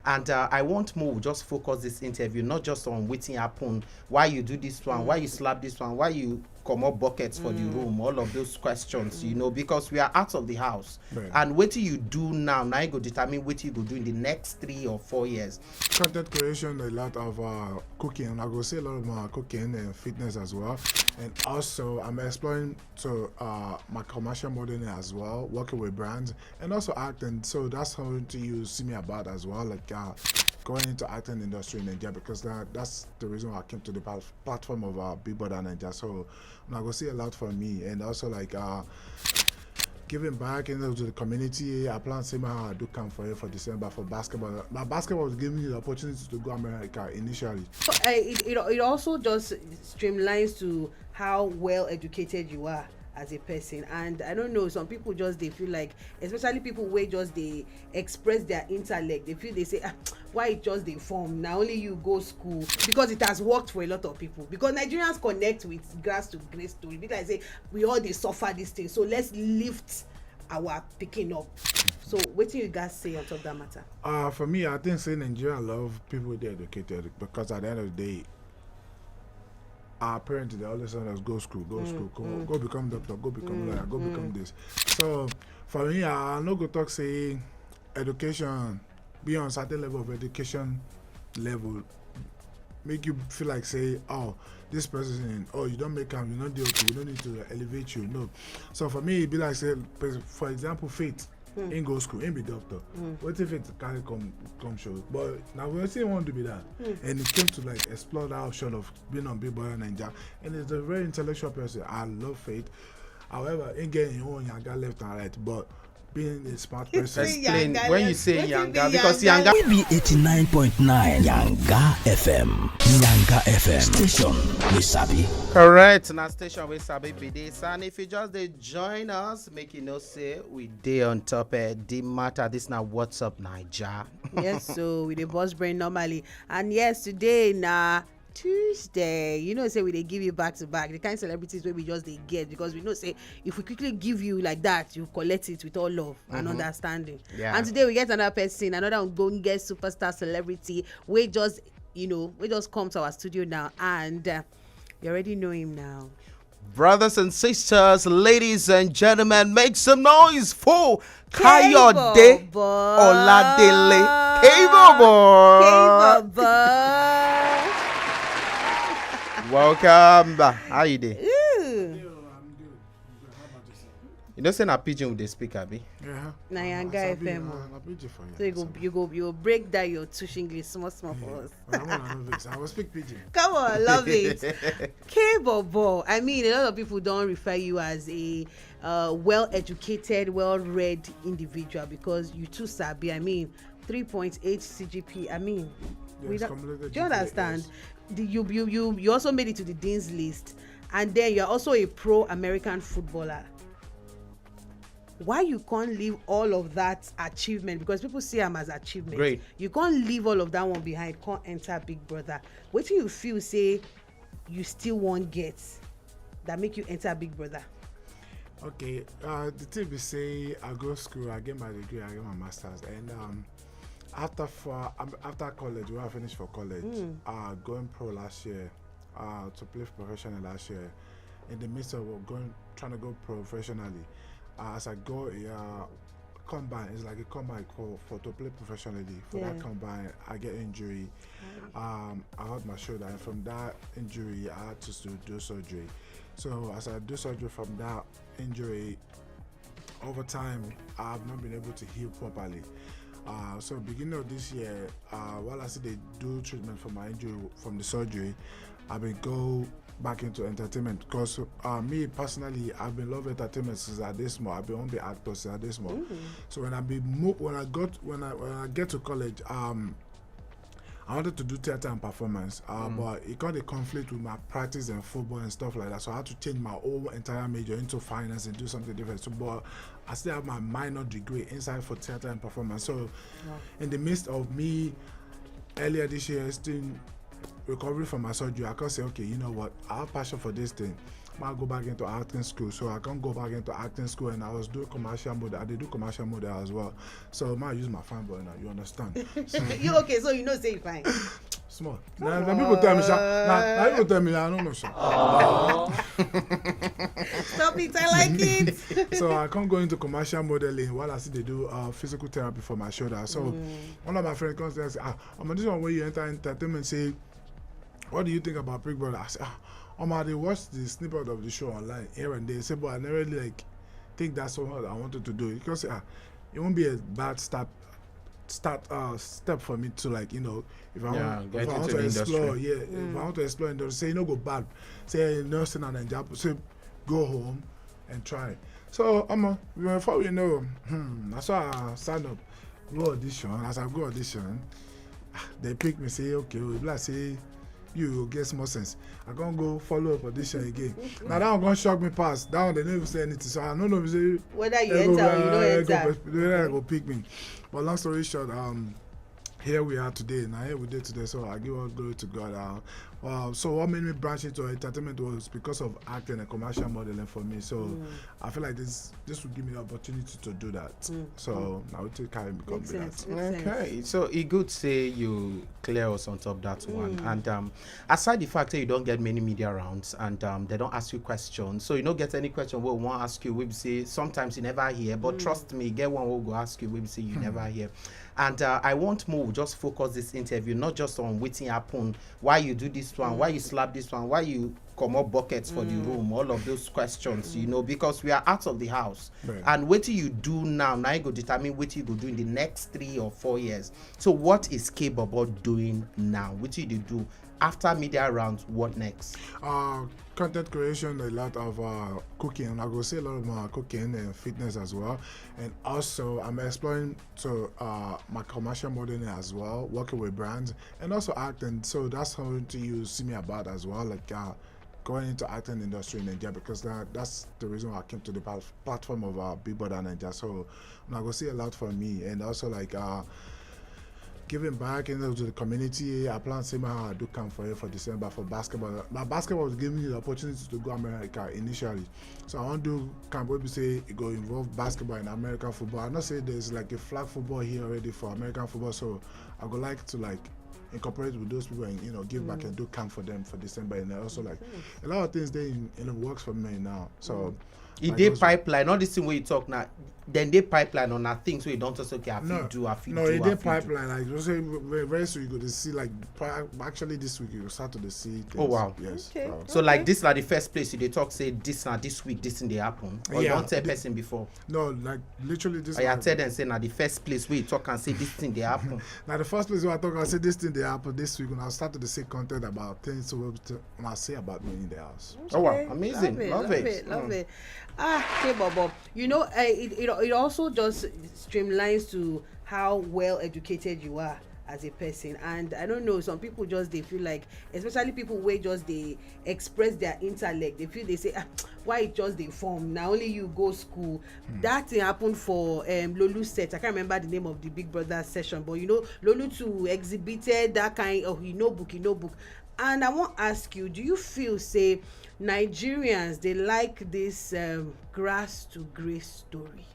And I want more just focus this interview not just on wetin happen, why you do this one, why you slap this one, why you comot buckets for the room, all of those questions, you know, because we are out of the house. Right. And wetin you do now you go determine wetin you go do in the next 3 or 4 years. Content creation, a lot of cooking, and I go say a lot of my cooking and fitness as well. And also, I'm exploring to my commercial modeling as well, working with brands, and also acting. So that's how you see me about as well, like going into acting industry in Nigeria, because that's the reason why I came to the platform of Big Brother Nigeria. So I go see a lot for me, and also like giving back to the community. I plan to see how I do come for December for basketball. My basketball was giving me the opportunity to go America initially. So, it also just streamlines to how well educated you are as a person. And I don't know, some people just they feel like, especially people where just they express their intellect, they say why it just they form now only you go school, because it has worked for a lot of people, because Nigerians connect with grass to grace story, because I say we all they suffer this thing, so let's lift our picking up. So what do you guys say on top of that matter? For me, I think say Nigeria love people they educated, because at the end of the day, our parents, they always tell us go school, go become doctor, go become lawyer, go become this. So for me, I no go talk say education, be on certain level of education level, make you feel like say, oh, this person, oh, you don't make them, you not do okay, we don't need to elevate you. No. So for me, it be like say, for example, Faith. In go school, in be doctor. What if it can't come show? But now we still want to be that. And it came to like explore that option of being on Big Brother Naija. And it's a very intellectual person. I love Faith. However, in getting your own Yanga left and right, but being a smart person. Explain when you say Yanga, because Yanga We be 89.9 Yanga FM. Yanga FM station we sabi. correct na station wey sabi be this. And if you just dey join us, make you know say we dey on top the matter. This na Whatsup Naija. Yes, so we the boss brain normally, and yes, today na Tuesday. You know, say we they give you back to back the kind of celebrities where we just they get, because we know say if we quickly give you like that, you collect it with all love and understanding. Yeah. And today we get another person, another going get superstar celebrity. We just come to our studio now, and you already know him now. Brothers and sisters, ladies and gentlemen, make some noise for Kayode Oladele Kaybobo. Welcome. How you doing? You don't say na pidgin with the speak, abi? Yeah. Na Yanga FM. So you go break down your tush English small for us. I will speak pidgin. Come on, love it. Kaybobo. I mean, a lot of people don't refer you as a well-educated, well-read individual, because you too sabi. I mean, 3.8 CGP. I mean, Yes, do you understand? You also made it to the Dean's list, and then you're also a pro-American footballer. Why you can't leave all of that achievement, because people see him as achievement. Great. You can't leave all of that one behind, can't enter Big Brother. What do you feel say you still won't get that make you enter Big Brother? Okay, the thing be say I go school, I get my degree, I get my masters, and after college, when I finished for college, going pro last year, to play professional last year. In the midst of trying to go professionally, as I go combine, it's like a combine for to play professionally. For that combine, I get injury. I hurt my shoulder, and from that injury, I had to do surgery. So as I do surgery from that injury, over time, I have not been able to heal properly. So beginning of this year, while I see they do treatment for my injury from the surgery, I've been go back into entertainment, because me personally, I've been love entertainment since I this small. I've been on the actor since I this small. So when I get to college, I wanted to do theater and performance, but it got a conflict with my practice and football and stuff like that. So I had to change my whole entire major into finance and do something different. So, but I still have my minor degree inside for theater and performance. So, in the midst of me earlier this year, still recovering from my surgery, I can say, okay, you know what? I have passion for this thing. I go back into acting school, so I can't go back into acting school, and I was doing commercial model. I did do commercial model as well. So I use my fine boy now. You understand? So, You okay? So you know, say fine. small. Now people tell me, now people tell me, I don't know, sir. Stop it! I like it. So I can't go into commercial modeling while I see they do physical therapy for my shoulder. So one of my friends comes and says, I'm on this one where you enter entertainment. Say, what do you think about Big Brother? I say, they watch the snippet of the show online here and there. Say, but I never really think that's what I wanted to do, because it won't be a bad step for me to if I want to explore, if I want to explore industry, say go bad, say nursing and then say go home and try. So before we know, that's why I signed up, go audition. As I go audition, they pick me, say okay, we say you get more sense. I can't go follow up audition again. Now that one gonna shock me past. That one they never say anything. So I don't know if say whether you enter or you don't enter. Whether they go pick me. But long story short, here we are today. Now here we did today. So I give all glory to God. So what made me branch into entertainment was because of acting and commercial modeling for me. So I feel like this would give me the opportunity to do that. So I will take time become that. Okay, so it good say you clear us on top that one. And aside the fact that you don't get many media rounds and they don't ask you questions, so you don't get any question we won't ask you, we say sometimes you never hear, but trust me, get one will go ask you, we say you never hear. And I want more just focus this interview not just on waiting happen, why you do this one, why you slap this one, why you come up buckets for the room, all of those questions, because we are out of the house. Right. And what you do now you go determine what you go do in the next 3 or 4 years. So what is Kaybobo doing now? What do you do after media rounds? What next? Content creation, a lot of cooking. I go say a lot of cooking and fitness as well, and also I'm exploring my commercial modeling as well, working with brands and also acting. So that's how you see me about as well, going into acting industry in Nigeria, because that's the reason why I came to the platform of Big Brother Naija. So I go see a lot for me, and also giving back to the community. I plan to say how I do come for December for basketball. My basketball was giving me the opportunity to go America initially. So I want to do camp where we say it go involve basketball and American football. I not say there's a flag football here already for American football, so I would like to incorporate with those people and give back and do camp for them for December. And also a lot of things they in works for me now. So they pipeline, all this thing where you talk now, then they pipeline on things where you don't just okay, I did pipeline. You say very soon you go to see actually this week you start to see things. Oh wow. Yes. Okay. So this the first place they talk say this week this thing they happen. Or you don't tell person before. No, literally this. I tell them say the first place where you talk and say this thing they happen. Now the first place where I talk and say this thing they happen this week, when I start to say content about things when I say about me in the house. Okay. Oh wow, amazing. Love it. Kaybobo, it also just streamlines to how well educated you are as a person. And I don't know, some people they feel like, especially people where they express their intellect, they say why it just they form now only you go school. That thing happened for Lolu set. I can't remember the name of the Big Brother session, but Lolu too exhibited that kind of book. And I want to ask you, do you feel say Nigerians they like this grass to grace story?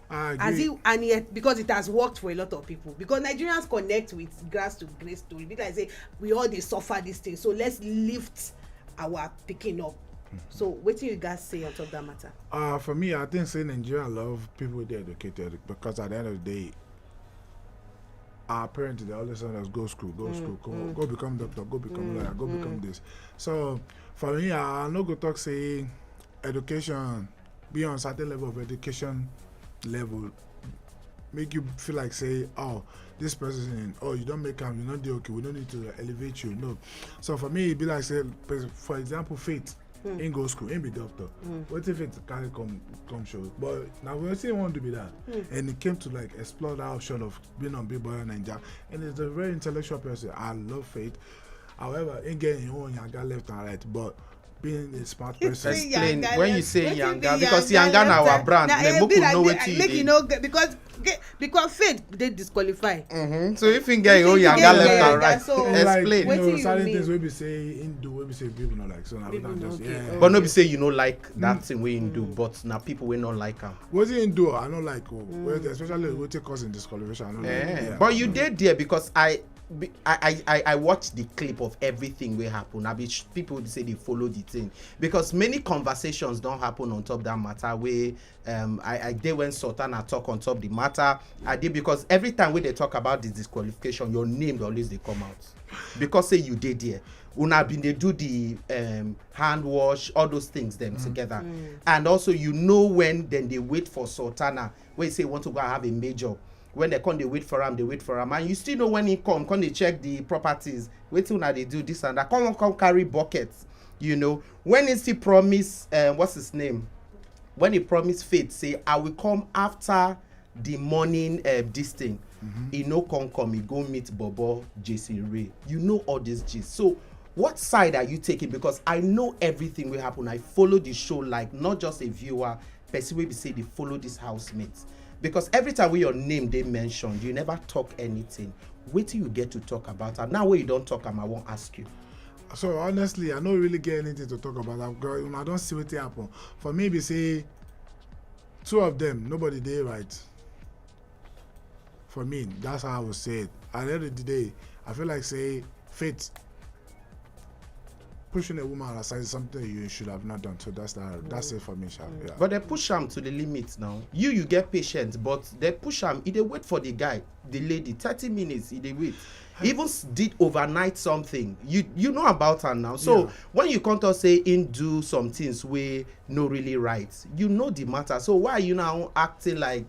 And yet, because it has worked for a lot of people, because Nigerians connect with grass to grace story, because I say we all they suffer this thing, so let's lift our picking up. So what do you guys say on top of that matter? For me, I think say Nigerians love people they educated, because at the end of the day, our parents they always tell us go school, go become doctor, go become lawyer, go become this. So for me, I no go talk say education, be on certain level of education level, make you feel like say, oh, this person, you don't make him, you're not the okay, we don't need to elevate you. No. So for me, it be like say, for example, Faith in go school, in be doctor. What if it can't come show? But now we still want to be that. And it came to explore that option of being on Big Brother Naija. And it's a very intellectual person. I love Faith. However, in getting your own, I got left and right. But being a smart person. Explain when you say Wetin be Yanga, because Yanga na our brand. Then Moku know wetin you make you dey. know because faith dey disqualify. So if you get your Yanga left and right, so explain. Like, Wetin you certain mean? things we be say Hindu, we be say people not like. So now we People don't just okay. yeah. But no be say you no like that thing wey you do, but na people wey no like am. What you do, I don't like. Especially what you causing disqualification. I don't like. Yeah. But you did there because I watched the clip of everything wey happen. I be people say they follow the thing because many conversations don't happen on top that matter. Where I did when Sultana talk on top the matter. I did because every time when they talk about the disqualification, your name always they come out because say you did there. Una been they do the hand wash, all those things them together, and also you know when then they wait for Sultana when you say want to go and have a major. When they come, they wait for him, and you still know when he come they check the properties. Wait till now they do this and that. Come carry buckets, you know. When is he promise? What's his name? When he promised Faith, say I will come after the morning. This thing, he no come. He go meet Bobo, JC Ray. You know all these gist. So what side are you taking? Because I know everything will happen. I follow the show like not just a viewer. Person will be say they follow these housemates. Because every time your name they mentioned, you never talk anything. Wait till you get to talk about it. Now when you don't talk, I won't ask you. So honestly, I don't really get anything to talk about. I don't see what happen. For me, be say two of them, nobody they right. For me, that's how I would say it. At the end of the day, I feel like say Faith pushing a woman aside is something you should have not done. So that's it for me, Sha. Yeah. But they push him to the limit now. You get patient, but they push him. They wait for the guy, the lady, 30 minutes. They wait. Even did overnight something. You know about her now. So when you come to say in do some things where no really right, you know the matter. So why are you now acting like,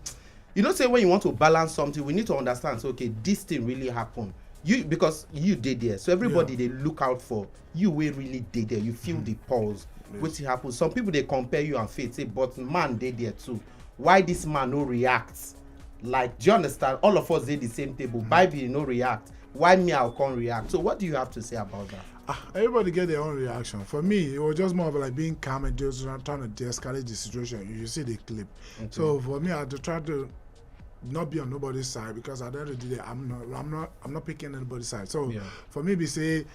you know, say when you want to balance something, we need to understand. So okay, this thing really happened. Because you did there, so everybody they look out for you. We really did there. You feel the pulse. What happens? Some people they compare you and Faith, say, but man they there too. Why this man no reacts? Like, do you understand? All of us did the same table. Bible no react. Why me I can't react? So what do you have to say about that? Everybody get their own reaction. For me, it was just more of like being calm and just trying to de-escalate the situation. You see the clip. Okay. So for me, I had to try to not be on nobody's side because at the end of the day, I'm not picking anybody's side. So for me, be say,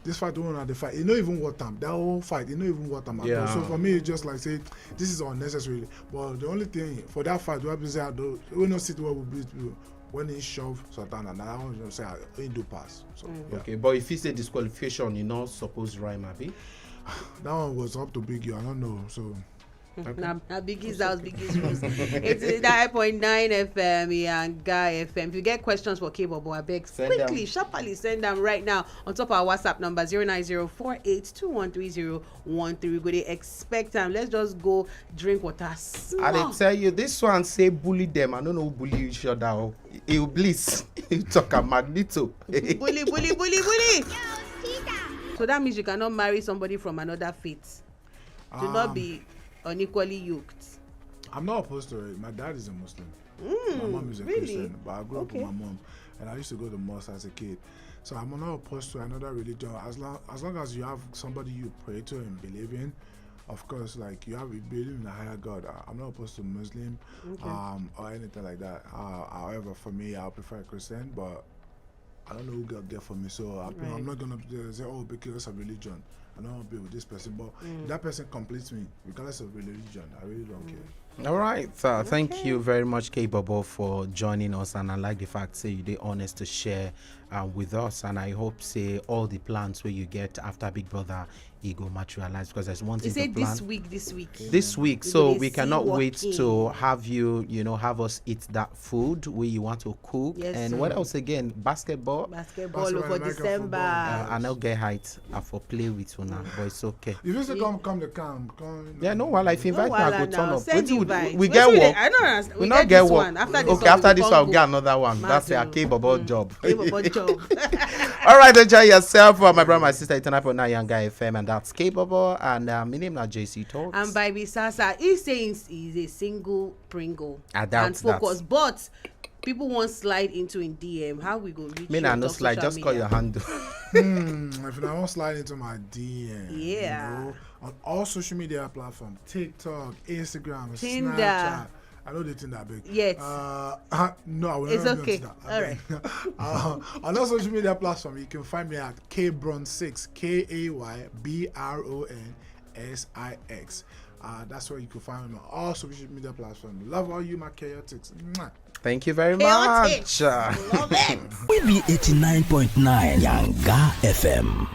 this fight won't have the fight. It not even what time. That whole fight, it not even what time at all. So for me, it's just like say, this is unnecessary. But the only thing for that fight, we have to say, we not sit where we beat people. When he shove Sultana, and I want to say he do pass. So okay, but if he say disqualification, you not supposed rhyme, abi? That one was up to Big U. I don't know. So. Okay. Now Biggie's house, Biggie's rules. It's 9.9 FM and Guy FM. If you get questions for Kaybobo, I beg quickly, sharply send them right now on top of our WhatsApp number 09048213013. Go they expect them. Let's just go drink water. I did tell you this one say bully them. I don't know who bully each other. You bliss. You talk a Magneto. bully. So that means you cannot marry somebody from another faith. Do not be unequally yoked. I'm not opposed to it. My dad is a Muslim. My mom is a Christian, but I grew up with my mom, and I used to go to mosque as a kid. So I'm not opposed to another religion as long as you have somebody you pray to and believe in. Of course, like you believe in a higher God. I'm not opposed to Muslim, or anything like that. However, for me, I prefer a Christian, but I don't know who got there for me. So I'm not gonna say, oh, because of religion. I don't want to be with this person, but that person completes me regardless of religion. I really don't care. All right, thank you very much, Kaybobo, for joining us, and I like the fact say you did honest to share with us, and I hope say all the plans where you get after Big Brother it go materialize, because there's one thing to plan. This week, so we cannot wait to have you have us eat that food where you want to cook. And what else again? Basketball for December. I know get height for play with you now, but it's okay. If you say come the camp. Yeah, no, well, if invite me, I go turn up. We get work. I don't understand. We not get work. After this one, we'll get another one. That's a Kaybobo job. All right, enjoy yourself. My brother, my sister, 89.9 Yanga FM, and that's Kaybobo, and my name is JC Talks. And Baby Sasa, he's saying he's a single Pringle. I doubt and focus, but people want slide into in DM, how we go reach Me you nah on no top slide, social just call media? your handle. If you want to slide into my DM, Yeah. you know, on all social media platforms, TikTok, Instagram, Tinder. Snapchat. I know they think that big. Yet. No, I will It's never okay. be on All right. Tinder. On all social media platforms, you can find me at Kbron6, KAYBRONSIX. That's where you can find me on all social media platforms. Love all you, my chaotics. Mwah. Thank you very Chaotic. much. Love it. We be 89.9 Yanga FM.